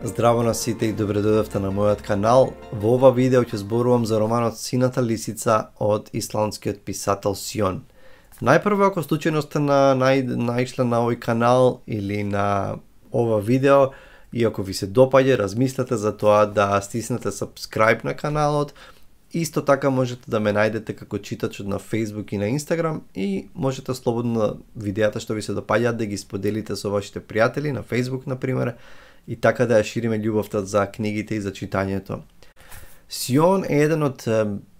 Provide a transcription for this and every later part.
Здраво на сите и добре дојдовте на мојот канал. Во ова видео ќе зборувам за романот Сината лисица од исландскиот писател Сион. Најпрво, ако случајно сте наишле на овој канал или на ова видео и ако ви се допаѓа, размислете за тоа да стиснете subscribe на каналот. Исто така можете да ме најдете како читач на Facebook и на Instagram и можете слободно видеата што ви се допаѓаат да ги споделите со вашите пријатели на Facebook, например, и така да ја шириме љубовта за книгите и за читањето. Сион е еден од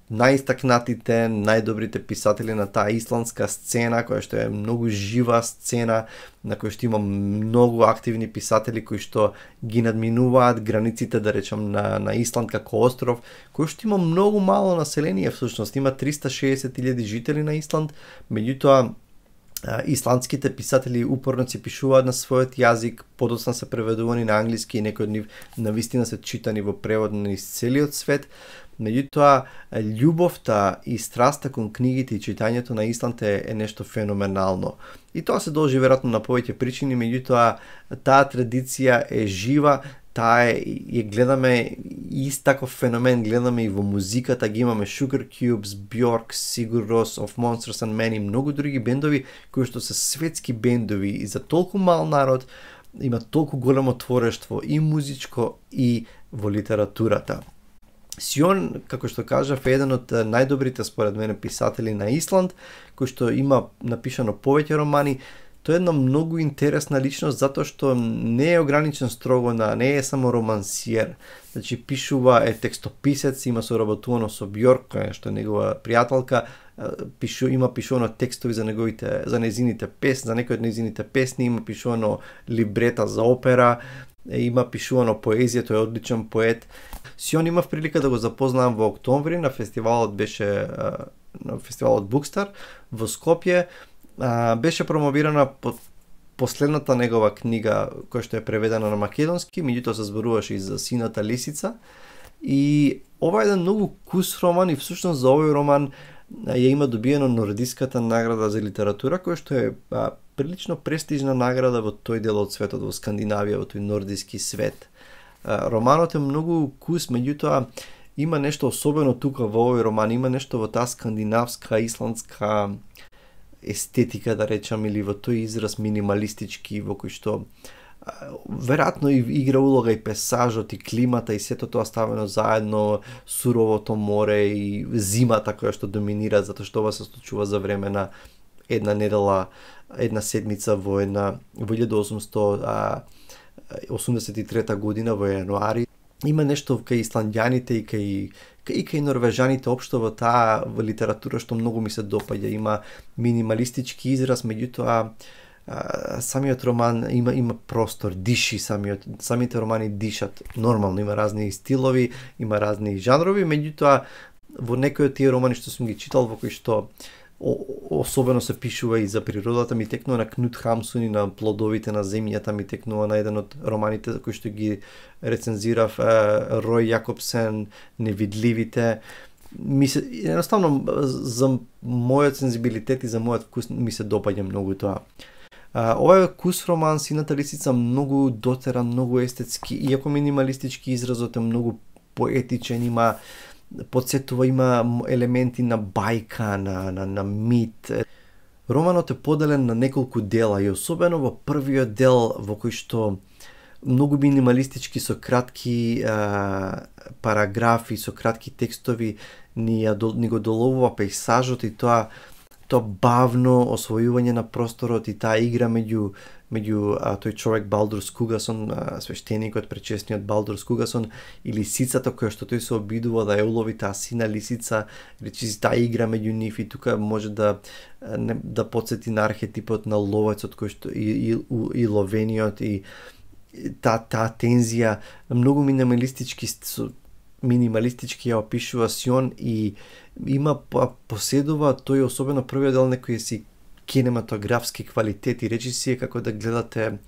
најистакнатите, најдобрите писатели на таа исландска сцена, која што е многу жива сцена, на која што има многу активни писатели кои што ги надминуваат границите, да речам, на Исланд како остров, кој што има многу мало население, всушност има 360.000 жители на Исланд, меѓутоа исландските писатели упорно се пишуваат на својот јазик, подоцна се преведувани на англиски и некои од нив навистина се читани во превод низ целиот свет. Меѓутоа, љубовта и страста кон книгите и читањето на Исланд е нешто феноменално. И тоа се должи веројатно на повеќе причини, меѓутоа таа традиција е жива, таа ја гледаме ист таков феномен, гледаме и во музиката, ги имаме Sugar Cubes, Björk, Sigur Rós, Of Monsters and Men и многу други бендови кои што се светски бендови и за толку мал народ има толку големо творештво и музичко и во литературата. Сион, како што кажав, е еден од најдобрите според мене писатели на Исланд, кој што има напишано повеќе романи. Тој е една многу интересна личност затоа што не е ограничен строго не е само романсиер. Значи пишува, е текстописец, има соработувано со Бjörk, која што е негова пријателка, има пишувано текстови за нејзините песни, за некои од нејзините песни, има пишувано либрета за опера, има пишувано поезија, тој е одличен поет. Сион имав прилика да го запознавам во октомври на фестивалот Букстар во Скопје. Беше промовирана последната негова книга која што е преведена на македонски, меѓутоа се зборуваше и за Сината лисица. И ова е еден многу кус роман и всушност за овој роман ја има добиено Нордиската награда за литература, која што е прилично престижна награда во тој дел од светот, во Скандинавија, во тој нордиски свет. Романот е многу кус, меѓутоа има нешто особено тука во овој роман, има нешто во таа скандинавска, исландска естетика, да речам, или во тој израз минималистички, во кој што веројатно игра улога и песажот и климата и сето тоа ставено заедно, суровото море и зимата која што доминира, затоа што ова се случува за време на една недела, една седмица во 1883 година во јануари. Има нешто кај исландјаните и кај норвежаните општо во таа литература што многу ми се допаѓа. Има минималистички израз, меѓутоа самиот роман има простор, диши самите романи дишат. Нормално има разни стилови, има разни жанрови, меѓутоа во некои од тие романи што сум ги читал, во кои што особено се пишува и за природата, ми текнува на Кнут Хамсун и на Плодовите на земјата, ми текнува на еден од романите кои што ги рецензирав Рој Јакобсен, Невидливите. Едноставно за мојот сензибилитет и за мојот вкус ми се допаѓа многу тоа. Ова кус роман Сината лисица многу дотеран, многу естетски, иако минималистички изразот е многу поетичен, има елементи на бајка, на мит. Романот е поделен на неколку дела и особено во првиот дел во кој што многу минималистички со кратки параграфи, со кратки текстови ни го доловува пејсажот и тоа бавно освојување на просторот и таа игра меѓу тој човек Балдур Скугасон, свештеникот, пречесниот Балдур Скугасон, и лисицата која што тој се обидува да ја улови таа сина лисица, речиси таа игра меѓу нив и тука може да потсети на архетипот на ловецот кој што и ловениот и таа тензија многу минималистички ја опишува Сион и поседува тој особено првиот дел некои си кинематографски квалитети, речиси е како да гледате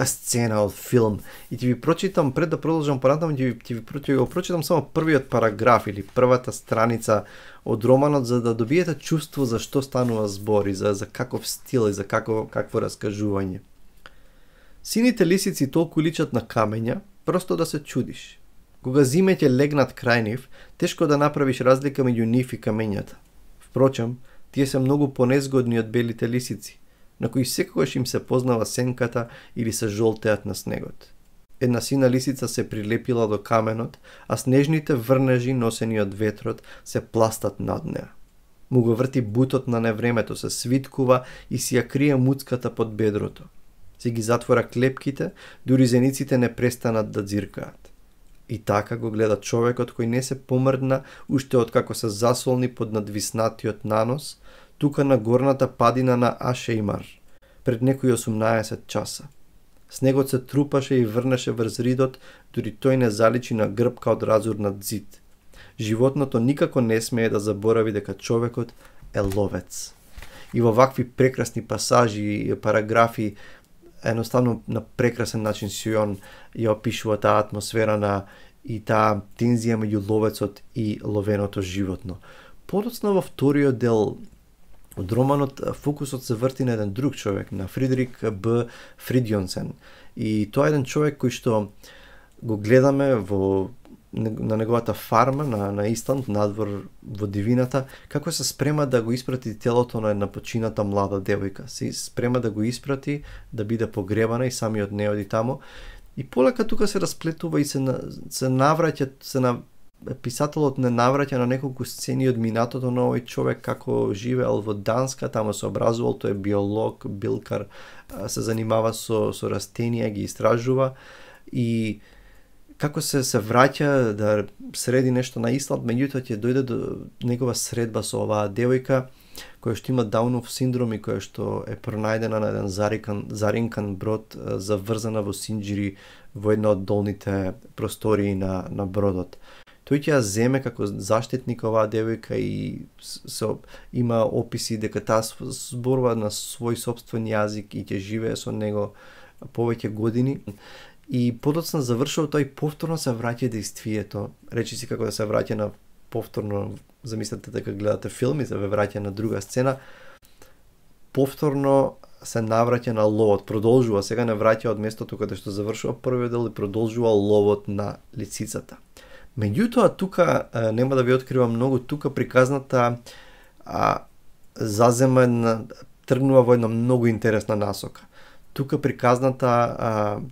сцена од филм. И ќе ви прочитам, пред да продолжам понатаму, ќе ви прочитам само првиот параграф или првата страница од романот за да добиете чувство за што станува збор и за каков стил и за какво раскажување. Сините лисици толку личат на камења, просто да се чудиш. Кога зимите легнат крај нив, тешко да направиш разлика меѓу нив и камењата. Впрочем, тие се многу понезгодни од белите лисици, на кои секогаш им се познава сенката или се жолтеат на снегот. Една сина лисица се прилепила до каменот, а снежните врнежи носени од ветрот се пластат над неа. Му го врти бутот на невремето, се свиткува и си ја крие муцката под бедрото. Си ги затвора клепките, дури зениците не престанат да дзиркаат. И така го гледа човекот кој не се помрдна уште откако се засолни под надвиснатиот нанос, тука на горната падина на Ашеимар, пред некои 18 часа. Снегот се трупаше и врнеше врз ридот, дури тој не заличи на грбка од разурнат зид. Животното никако не смее да заборави дека човекот е ловец. И во вакви прекрасни пасажи и параграфи, едноставно на прекрасен начин Сион ја опишува таа атмосфера на и таа тензија меѓу ловецот и ловеното животно. Подоцна во вториот дел од романот фокусот се врти на еден друг човек, на Фридрих Б. Фридјонсен. И тоа е еден човек кој што го гледаме на неговата фарма на Исланд, надвор во дивината, како се спрема да го испрати телото на една почината млада девојка. Се спрема да го испрати, да биде погребана и самиот не оди тамо. И полека тука се расплетува и се навраќа, писателот не навраќа на неколку сцени од минатото на овој човек, како живеел во Данска, тамо се образувал, тој е биолог, билкар, се занимава со растенија, ги истражува и како се враќа да среди нешто на Исланд, меѓутоа ќе дојде до негова средба со оваа девојка која што има Даунов синдром и која што е пронајдена на еден заринкан брод, заврзана во синџири во една од долните простории на бродот. Тој ќе ја земе како заштитник оваа девојка и има описи дека таа зборува на свој сопствен јазик и ќе живее со него повеќе години. И подоцна завршува тој повторно се враќа действието. Речи си како да се враќа на повторно, замислете дека гледате филм и се ве враќа на друга сцена. Повторно се навраќа на ловот, продолжува, сега не враќа од местото каде што завршува првиот дел и продолжува ловот на лисицата. Меѓутоа тука нема да ви откривам многу, тука приказната тргнува во една многу интересна насока. Тука приказната,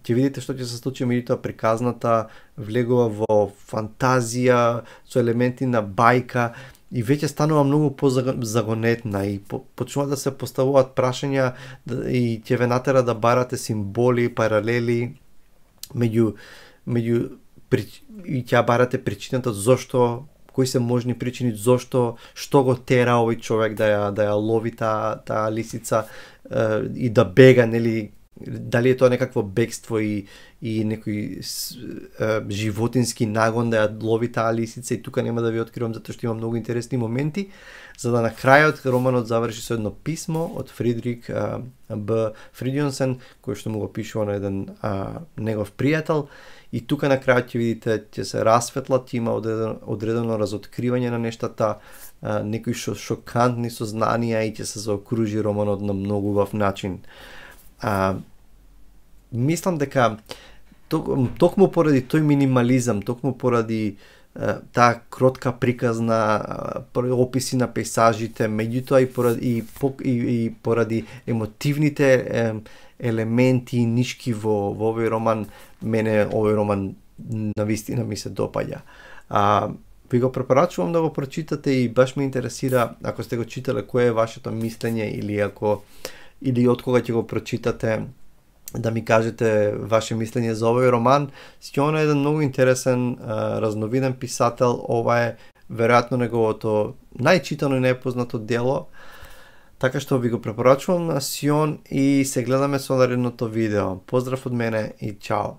ќе видите што ќе се случи, меѓутоа приказната влегува во фантазија, со елементи на бајка и веќе станува многу позагонетна и почнува да се поставуваат прашања и ќе ве натера да барате символи, паралели меѓу и ќе барате причината зошто, кои се можни причини зошто, што го тера овој човек да ја лови таа лисица и да бега, нели, дали е тоа некакво бегство и некој животински нагон да ја лови таа лисица, и тука нема да ви откривам затоа што има многу интересни моменти, за да на крајот романот заврши со едно писмо од Фридрих Б. Фридјонсен, кој што му го пишува на еден негов пријател. И тука на крајот ќе видите, ќе се расветлат, има одредено разоткривање на нештата, некои шокантни сознанија и ќе се заокружи романот на многу убав начин. Мислам дека токму поради тој минимализам, токму поради таа кротка приказна, описи на пейзажите, меѓутоа и поради емотивните елементи нишки во овој роман, мене овој роман навистина ми се допаѓа. Ви го препорачувам да го прочитате и баш ме интересира, ако сте го читале, кое е вашето мислење или од кога ќе го прочитате, да ми кажете ваше мислење за овој роман. Сион е еден многу интересен, разновиден писател. Ова е веројатно неговото најчитано и најпознато дело. Така што ви го препорачувам на Сион и се гледаме со наредното видео. Поздрав од мене и чао!